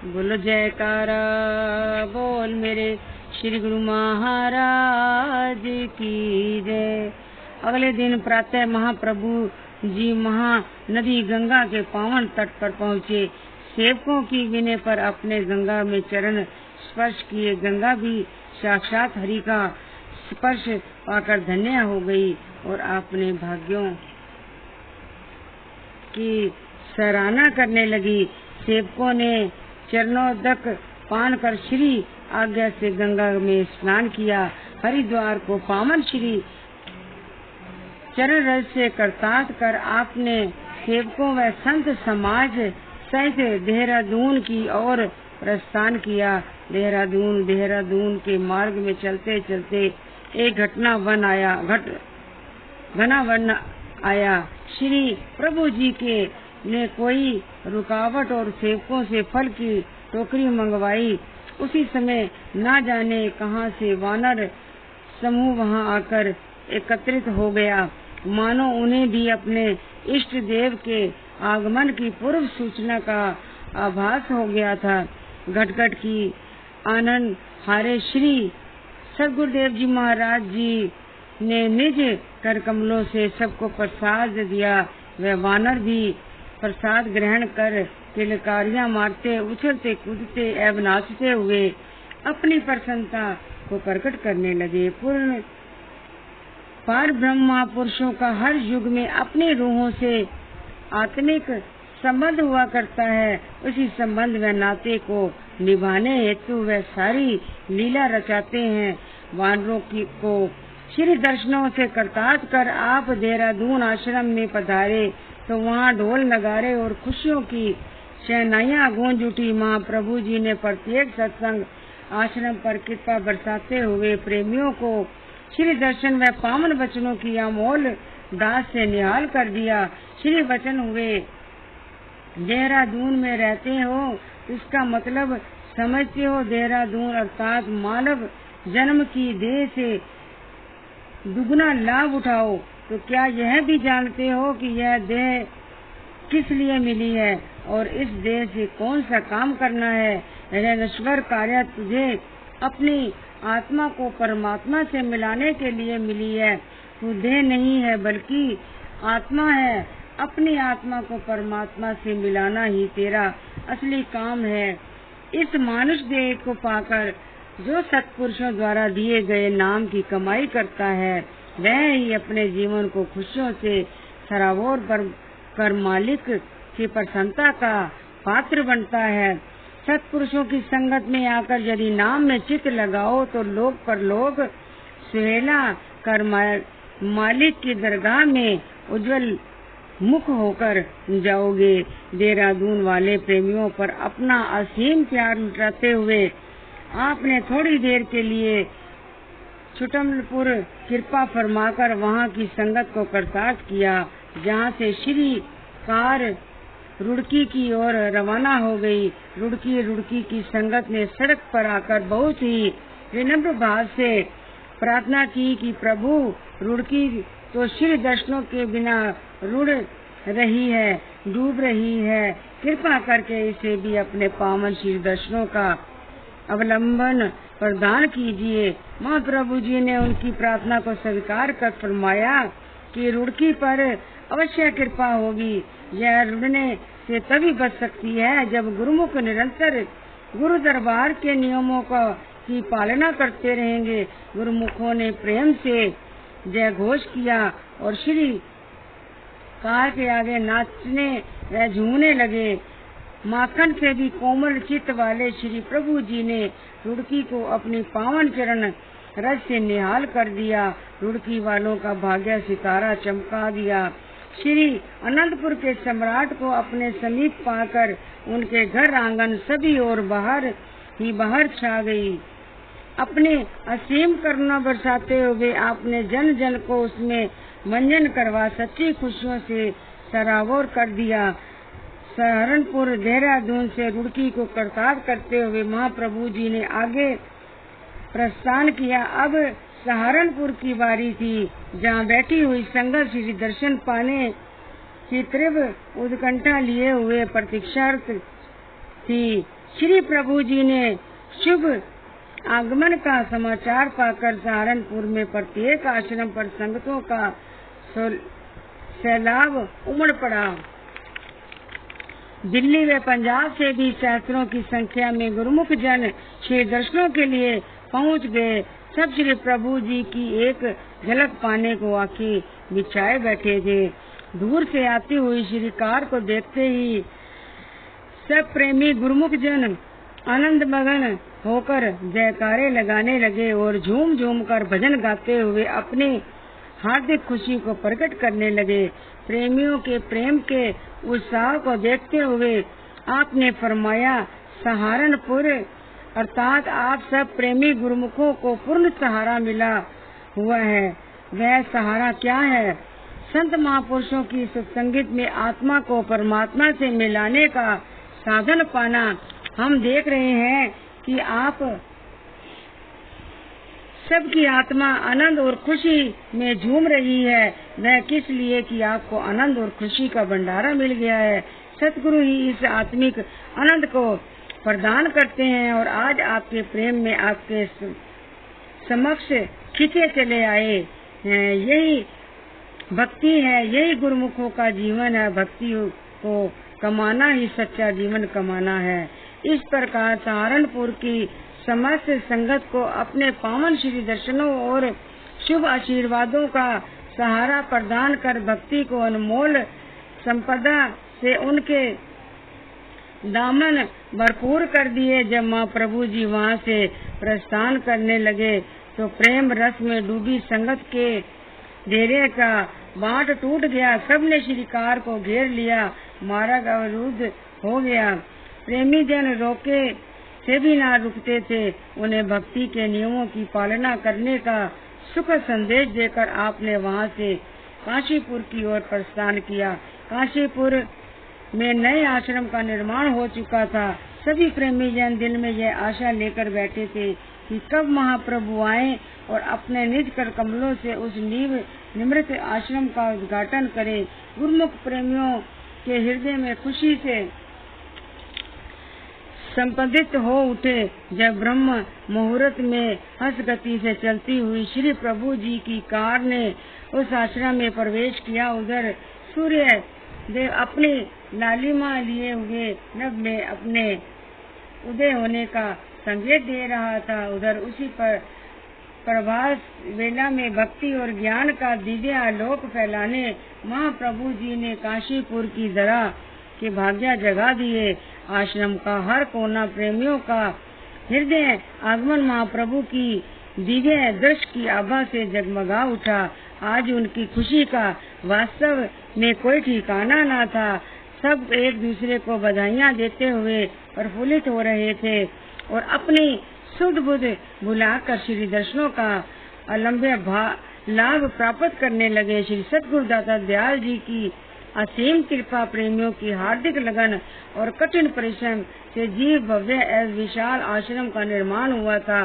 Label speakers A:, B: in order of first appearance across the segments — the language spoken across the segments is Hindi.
A: बोलो जयकारा बोल मेरे श्री गुरु महाराज की जय। अगले दिन प्रातः महाप्रभु जी महानदी गंगा के पावन तट पर पहुँचे। सेवकों की विनय पर अपने गंगा में चरण स्पर्श किए। गंगा भी साक्षात हरि का स्पर्श पाकर धन्य हो गई और अपने भाग्यों की सराहना करने लगी। सेवकों ने चरणोदक पान कर श्री आज्ञा से गंगा में स्नान किया। हरिद्वार को पावन श्री चरण रज से करतार्थ कर आपने सेवकों व संत समाज सहित देहरादून की ओर प्रस्थान किया। देहरादून के मार्ग में चलते चलते एक घना वन आया। श्री प्रभु जी के ने कोई रुकावट और सेवकों से फल की टोकरी मंगवाई। उसी समय ना जाने कहां से वानर समूह वहां आकर एकत्रित हो गया, मानो उन्हें भी अपने इष्ट देव के आगमन की पूर्व सूचना का आभास हो गया था। घटघट की आनंद हारे श्री सद्गुरुदेव जी महाराज जी ने निज कर कमलों से सबको प्रसाद दिया। वे वानर भी प्रसाद ग्रहण कर किलकारियां मारते, उछलते, कूदते एवं नाचते हुए अपनी प्रसन्नता को प्रकट करने लगे। पूर्ण पार ब्रह्म महापुरुषों का हर युग में अपनी रूहों से आत्मिक संबंध हुआ करता है। उसी संबंध व नाते को निभाने हेतु वे सारी लीला रचाते हैं। वानरों को श्री दर्शनों से करतार्थ कर आप देहरादून आश्रम में पधारे तो वहाँ ढोल नगारे और खुशियों की शहनाइयाँ गूंज उठी। महाप्रभु जी ने प्रत्येक सत्संग आश्रम पर कृपा बरसाते हुए प्रेमियों को श्री दर्शन व पावन वचनों की अमोल दास से निहाल कर दिया। श्री वचन हुए, देहरादून में रहते हो, इसका मतलब समझते हो। देहरादून अर्थात मानव जन्म की देह से दुगना लाभ उठाओ। तो क्या यह भी जानते हो कि यह देह किस लिए मिली है और इस देह से कौन सा काम करना है? यह नश्वर कार्य तुझे अपनी आत्मा को परमात्मा से मिलाने के लिए मिली है। तू देह नहीं है बल्कि आत्मा है। अपनी आत्मा को परमात्मा से मिलाना ही तेरा असली काम है। इस मानुष देह को पाकर जो सत्पुरुषों द्वारा दिए गए नाम की कमाई करता है, वह ही अपने जीवन को खुशियों से सराबोर कर मालिक की प्रसन्नता का पात्र बनता है। सत्पुरुषों की संगत में आकर यदि नाम में चित्त लगाओ तो लोक परलोक सुहेला कर मालिक की दरगाह में उज्जवल मुख होकर जाओगे। देहरादून वाले प्रेमियों पर अपना असीम प्यार लुटाते हुए आपने थोड़ी देर के लिए छुटमलपुर कृपा फरमाकर वहां की संगत को करतार्थ किया, जहां से श्री कार रुड़की की ओर रवाना हो गई। रुड़की की संगत ने सड़क पर आकर बहुत ही विनम्र भाव से प्रार्थना की कि प्रभु, रुड़की तो श्री दर्शनों के बिना रुड़ रही है, डूब रही है। कृपा करके इसे भी अपने पावन श्री दर्शनों का अवलंबन प्रदान कीजिए। महाप्रभु जी ने उनकी प्रार्थना को स्वीकार कर फरमाया कि रुड़की पर अवश्य कृपा होगी। यह रुड़ने से तभी बच सकती है जब गुरुमुख निरंतर गुरु दरबार के नियमों की पालना करते रहेंगे। गुरुमुखों ने प्रेम से जय घोष किया और श्री कार के आगे नाचने व झूमने लगे। माखन से भी कोमल चित्त वाले श्री प्रभु जी ने रुड़की को अपनी पावन चरण रज से निहाल कर दिया। रुड़की वालों का भाग्य सितारा चमका दिया। श्री अनंतपुर के सम्राट को अपने समीप पाकर उनके घर आंगन सभी ओर बाहर छा गई। अपने असीम करुणा बरसाते हुए आपने जन जन को उसमें मंजन करवा सच्ची खुशियों से सराबोर कर दिया। सहारनपुर देहरादून से रुड़की को करतार्थ करते हुए महाप्रभु जी ने आगे प्रस्थान किया। अब सहारनपुर की बारी थी, जहाँ बैठी हुई संगत श्री दर्शन पाने की तीव्र उत्कंठा लिए हुए प्रतीक्षारत थी। श्री प्रभु जी ने शुभ आगमन का समाचार पाकर सहारनपुर में प्रत्येक आश्रम पर संगतों का सैलाब उमड़ पड़ा। दिल्ली व पंजाब से भी सहस्त्रों की संख्या में गुरुमुख जन श्री दर्शनों के लिए पहुंच गए। सब श्री प्रभु जी की एक झलक पाने को आंखें बिछाए बैठे थे। दूर से आती हुई श्री कार को देखते ही सब प्रेमी गुरुमुख जन आनंद मगन होकर जयकारे लगाने लगे और झूम झूम कर भजन गाते हुए अपनी हार्दिक खुशी को प्रकट करने लगे। प्रेमियों के प्रेम के उत्साह को देखते हुए आपने फरमाया, सहारनपुर अर्थात आप सब प्रेमी गुरुमुखों को पूर्ण सहारा मिला हुआ है। वह सहारा क्या है? संत महापुरुषों की सत्संगत में आत्मा को परमात्मा से मिलाने का साधन पाना। हम देख रहे हैं कि आप सबकी आत्मा आनंद और खुशी में झूम रही है। वह किस लिए कि आपको आनंद और खुशी का भंडारा मिल गया है। सतगुरु ही इस आत्मिक आनंद को प्रदान करते हैं और आज आपके प्रेम में आपके समक्ष खींचे चले आए हैं। यही भक्ति है, यही गुरुमुखों का जीवन है। भक्ति को कमाना ही सच्चा जीवन कमाना है। इस प्रकार सहारनपुर की समस्त संगत को अपने पावन श्री दर्शनों और शुभ आशीर्वादों का सहारा प्रदान कर भक्ति को अनमोल संपदा से उनके दामन भरपूर कर दिए। जब माँ प्रभु जी वहाँ से प्रस्थान करने लगे तो प्रेम रस में डूबी संगत के डेरे का बाट टूट गया। सबने श्रीकार को घेर लिया, मार्ग अवरुद्ध हो गया। प्रेमी जन रोके से भी ना रुकते थे। उन्हें भक्ति के नियमों की पालना करने का सुख संदेश देकर आपने वहां से काशीपुर की ओर प्रस्थान किया। काशीपुर में नए आश्रम का निर्माण हो चुका था। सभी प्रेमी जन दिल में यह आशा लेकर बैठे थे कि कब महाप्रभु आए और अपने निज कर कमलों से उस नीव निमृत आश्रम का उद्घाटन करे। गुरुमुख प्रेमियों के हृदय में खुशी से संपदित हो उठे जब ब्रह्म मुहूर्त में हंस गति से चलती हुई श्री प्रभु जी की कार ने उस आश्रम में प्रवेश किया। उधर सूर्य देव अपनी लालिमा लिए हुए नभ में अपने उदय होने का संकेत दे रहा था। उधर उसी पर प्रभास वेला में भक्ति और ज्ञान का दिव्य आलोक फैलाने महाप्रभु जी ने काशीपुर की धरा के भाग्य जगा दिए। आश्रम का हर कोना प्रेमियों का हृदय आगमन महाप्रभु की दिव्य दृश्य की आभा से जगमगा उठा। आज उनकी खुशी का वास्तव में कोई ठिकाना न था। सब एक दूसरे को बधाइयाँ देते हुए प्रफुल्लित हो रहे थे और अपनी सुध बुध भुलाकर श्री दर्शनों का अलंब्य लाभ प्राप्त करने लगे। श्री सतगुरुदाता दयाल जी की असीम कृपा, प्रेमियों की हार्दिक लगन और कठिन परिश्रम से जीव भव्य एवं विशाल आश्रम का निर्माण हुआ था।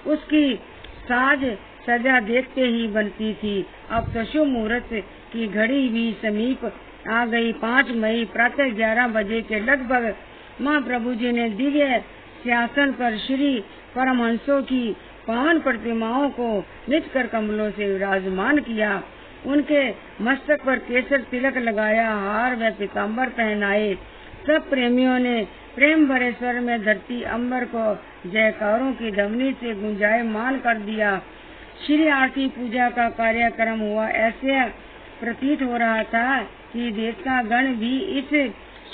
A: उसकी साज सजा देखते ही बनती थी। अब तो शुभ मुहूर्त की घड़ी भी समीप आ गई। 5 मई प्रातः 11 बजे के लगभग महाप्रभु जी ने दिव्य सिंहासन पर श्री परमहंसों की पावन प्रतिमाओं को निज कर कमलों से विराजमान किया। उनके मस्तक पर केसर तिलक लगाया, हार व पीताम्बर पहनाए। सब प्रेमियों ने प्रेम भरे स्वर में धरती अंबर को जयकारों की ध्वनि से गुंजायमान कर दिया। श्री आरती पूजा का कार्यक्रम हुआ। ऐसे प्रतीत हो रहा था कि देवता गण भी इस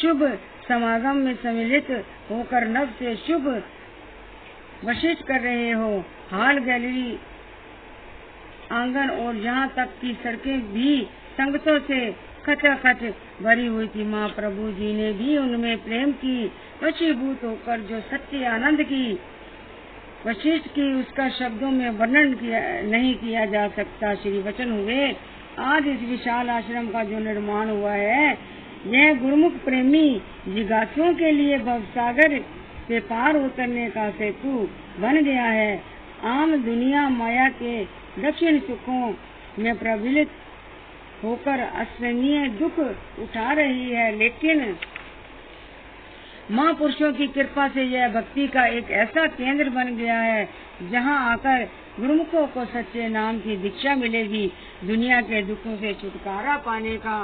A: शुभ समागम में सम्मिलित होकर नभ से शुभ वशिष्ठ कर रहे हो। हाल, गैलरी, आंगन और यहाँ तक की सड़कें भी संगतों से खचाखच भरी हुई थी। माँ प्रभु जी ने भी उनमें प्रेम की वशीभूत होकर जो सच्चे आनंद की वशिष्ठ की उसका शब्दों में वर्णन नहीं किया जा सकता। श्री वचन हुए। आज इस विशाल आश्रम का जो निर्माण हुआ है, यह गुरुमुख प्रेमी जिज्ञासुओं के लिए भवसागर से पार उतरने का सेतु बन गया है। आम दुनिया माया के दक्षिण सुखों में प्रबलित होकर असहनीय दुख उठा रही है, लेकिन महापुरुषों की कृपा से यह भक्ति का एक ऐसा केंद्र बन गया है जहां आकर गुरुमुखों को सच्चे नाम की दीक्षा मिलेगी। दुनिया के दुखों से छुटकारा पाने का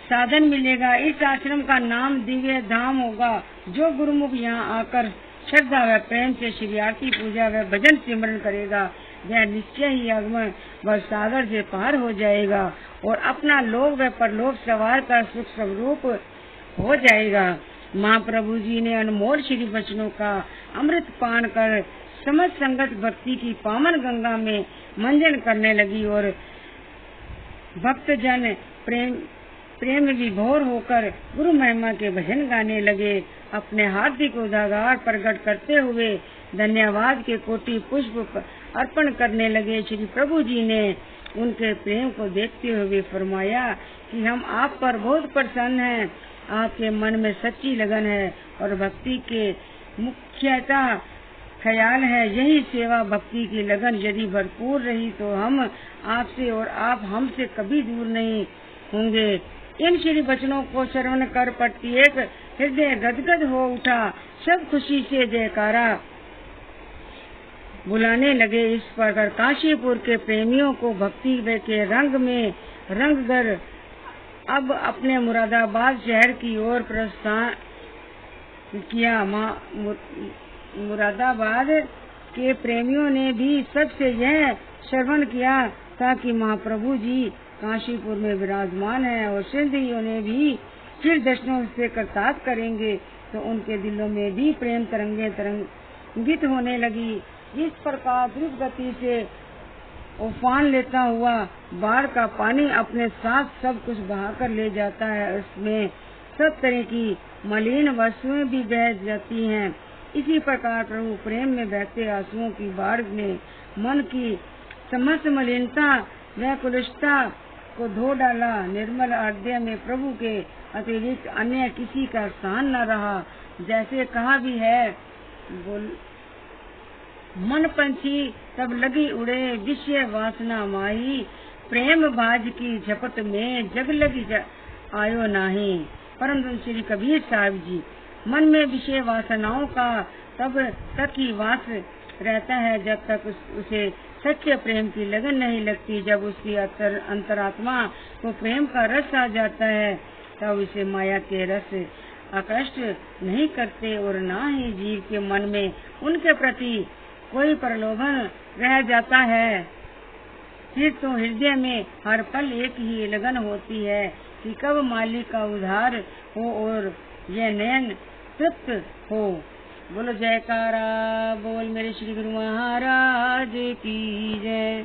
A: साधन मिलेगा। इस आश्रम का नाम दिव्य धाम होगा। जो गुरुमुख यहाँ आकर श्रद्धा व प्रेम से श्री आरती पूजा व भजन सिमरन करेगा, वह निश्चय ही अगम व सागर से पार हो जाएगा और अपना लोक व परलोक सवार का सुख स्वरूप हो जाएगा। महाप्रभु जी ने अनमोल श्री वचनों का अमृत पान कर समस्त संगत भक्ति की पावन गंगा में मंजन करने लगी और भक्तजन प्रेम विभोर होकर गुरु महिमा के भजन गाने लगे। अपने हार्दिक उद्गार प्रकट करते हुए धन्यवाद के कोटि पुष्प अर्पण करने लगे। श्री प्रभु जी ने उनके प्रेम को देखते हुए फरमाया कि हम आप पर बहुत प्रसन्न हैं। आपके मन में सच्ची लगन है और भक्ति के मुख्यतः ख्याल है। यही सेवा भक्ति की लगन यदि भरपूर रही तो हम आपसे और आप हमसे कभी दूर नहीं होंगे। इन श्री वचनों को श्रवण कर प्रत्येक हृदय गदगद हो उठा। सब खुशी से जयकारा बुलाने लगे। इस प्रकार काशीपुर के प्रेमियों को भक्ति के रंग में रंग कर अब अपने मुरादाबाद शहर की ओर प्रस्थान किया। मुरादाबाद के प्रेमियों ने भी सबसे यह श्रवण किया था कि महाप्रभु जी काशीपुर में विराजमान है और सिंधियों ने भी फिर दर्शनों से करताप करेंगे, तो उनके दिलों में भी प्रेम तरंगे तरंगित होने लगी। इस प्रकार द्रुत गति से उफान लेता हुआ बाढ़ का पानी अपने साथ सब कुछ बहाकर ले जाता है। उसमें सब तरह की मलिन वस्तुएं भी बह जाती हैं। इसी प्रकार प्रभु प्रेम में बहते आंसुओं की बाढ़ ने मन की समस्त मलिनता व कुलुषता को धो डाला। निर्मल हृदय में प्रभु के अतिरिक्त अन्य किसी का स्थान न रहा। जैसे कहा भी है, मन पंछी तब लगी उड़े विषय वासना माही, प्रेम बाज की झपट में जग लगी आयो नाही। परम श्री कबीर साहब जी, मन में विषय वासनाओं का तब तक ही वास रहता है जब तक उसे सच्चे प्रेम की लगन नहीं लगती। जब उसकी अंतरात्मा को प्रेम का रस आ जाता है तब उसे माया के रस आकृष्ट नहीं करते और ना ही जीव के मन में उनके प्रति कोई प्रलोभन रह जाता है। फिर तो हृदय में हर पल एक ही लगन होती है कि कब मालिक का उद्धार हो और यह नयन तृप्त हो। बोलो जयकारा बोल मेरे श्री गुरु महाराज की जय।